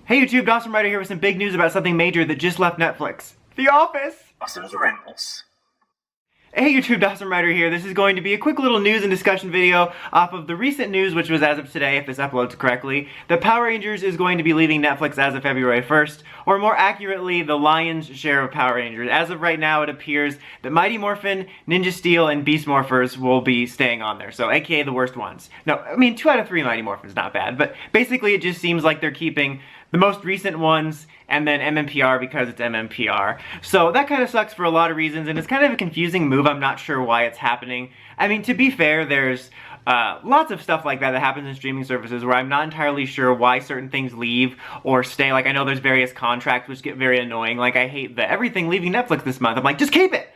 Hey YouTube, Dawson Ryder here with some big news about something major that just left Netflix. The Office! Dawson's Rambles. Hey YouTube, Dawson Ryder here. This is going to be a quick little news and discussion video off of the recent news, which was as of today, if this uploads correctly, that Power Rangers is going to be leaving Netflix as of February 1st, or more accurately, the lion's share of Power Rangers. As of right now, it appears that Mighty Morphin, Ninja Steel, and Beast Morphers will be staying on there, so aka the worst ones. No, I mean, 2 out of 3 Mighty Morphins, not bad, but basically it just seems like they're keeping the most recent ones, and then mmpr because it's mmpr. So that kind of sucks for a lot of reasons, and it's kind of a confusing move. I'm not sure why it's happening. I mean, to be fair, there's lots of stuff like that that happens in streaming services where I'm not entirely sure why certain things leave or stay. Like, I know there's various contracts which get very annoying. Like, I hate that everything leaving Netflix this month. I'm like, just keep it!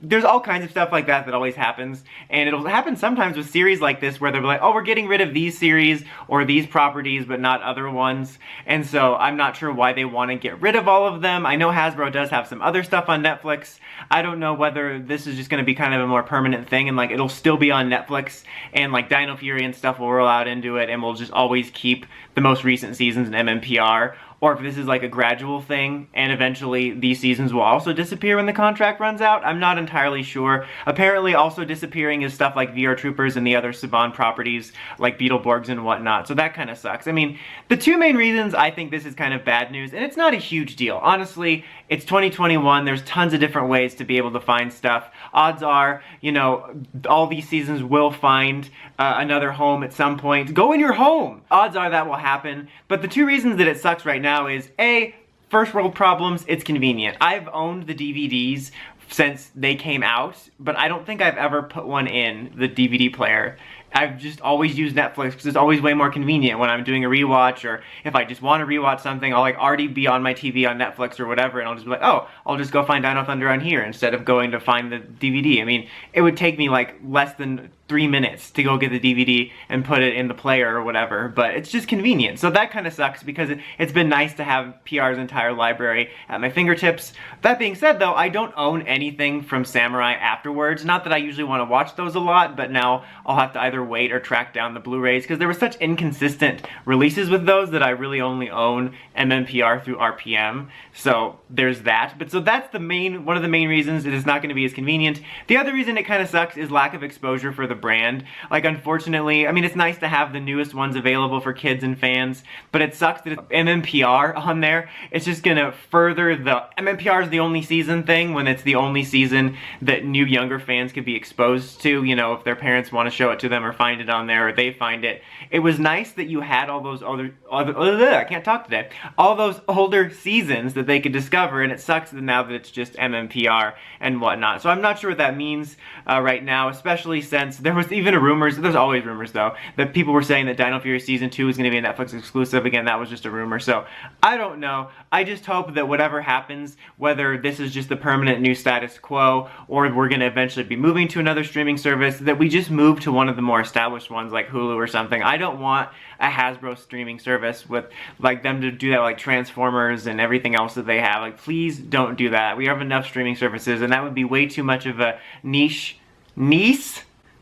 There's all kinds of stuff like that that always happens, and it'll happen sometimes with series like this where they're like, oh, we're getting rid of these series or these properties but not other ones, and so I'm not sure why they want to get rid of all of them. I know Hasbro does have some other stuff on Netflix. I don't know whether this is just going to be kind of a more permanent thing and like it'll still be on Netflix and like Dino Fury and stuff will roll out into it and we'll just always keep the most recent seasons in MMPR, or if this is like a gradual thing and eventually these seasons will also disappear when the contract runs out. I'm not entirely sure. Apparently also disappearing is stuff like VR Troopers and the other Saban properties like Beetleborgs and whatnot, so that kind of sucks. I mean, the two main reasons I think this is kind of bad news, and it's not a huge deal. Honestly, it's 2021, there's tons of different ways to be able to find stuff. Odds are, you know, all these seasons will find another home at some point. Go in your home! Odds are that will happen, but the two reasons that it sucks right now is, A, first world problems, it's convenient. I've owned the DVDs since they came out, but I don't think I've ever put one in the DVD player. I've just always used Netflix because it's always way more convenient when I'm doing a rewatch, or if I just want to rewatch something, I'll like already be on my TV on Netflix or whatever, and I'll just be like, oh, I'll just go find Dino Thunder on here instead of going to find the DVD. I mean, it would take me like less than 3 minutes to go get the DVD and put it in the player or whatever, but it's just convenient. So that kind of sucks because it's been nice to have PR's entire library at my fingertips. That being said though, I don't own anything from Samurai afterwards. Not that I usually want to watch those a lot, but now I'll have to either wait or track down the Blu-rays because there were such inconsistent releases with those that I really only own MMPR through RPM. So there's that. But so that's one of the main reasons it is not going to be as convenient. The other reason it kind of sucks is lack of exposure for the brand. Like, unfortunately, I mean, it's nice to have the newest ones available for kids and fans, but it sucks that it's MMPR on there. It's just gonna further the MMPR is the only season thing when it's the only season that new younger fans could be exposed to, you know, if their parents want to show it to them or find it on there or they find it. It was nice that you had all those I can't talk today, all those older seasons that they could discover, and it sucks that now that it's just MMPR and whatnot. So I'm not sure what that means right now, especially since there was even rumors, there's always rumors though, that people were saying that Dino Fury Season 2 is going to be a Netflix exclusive. Again, that was just a rumor, so I don't know. I just hope that whatever happens, whether this is just the permanent new status quo, or we're going to eventually be moving to another streaming service, that we just move to one of the more established ones like Hulu or something. I don't want a Hasbro streaming service with like them to do that like Transformers and everything else that they have. Like, please don't do that. We have enough streaming services, and that would be way too much of a niche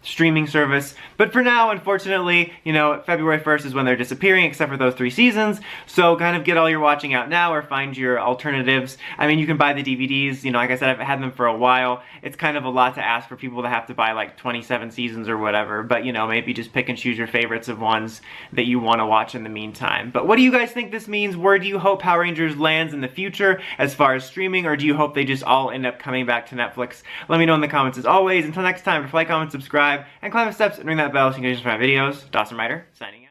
streaming service. But for now, unfortunately, you know, February 1st is when they're disappearing, except for those 3 seasons, so kind of get all your watching out now or find your alternatives. I mean, you can buy the DVDs, you know, like I said, I've had them for a while. It's kind of a lot to ask for people to have to buy like 27 seasons or whatever, but you know, maybe just pick and choose your favorites of ones that you want to watch in the meantime. But what do you guys think this means? Where do you hope Power Rangers lands in the future as far as streaming, or do you hope they just all end up coming back to Netflix? Let me know in the comments as always. Until next time, like, comment, subscribe, and climb the steps and ring that bell so you can get my videos. Dawson Ryder, signing out.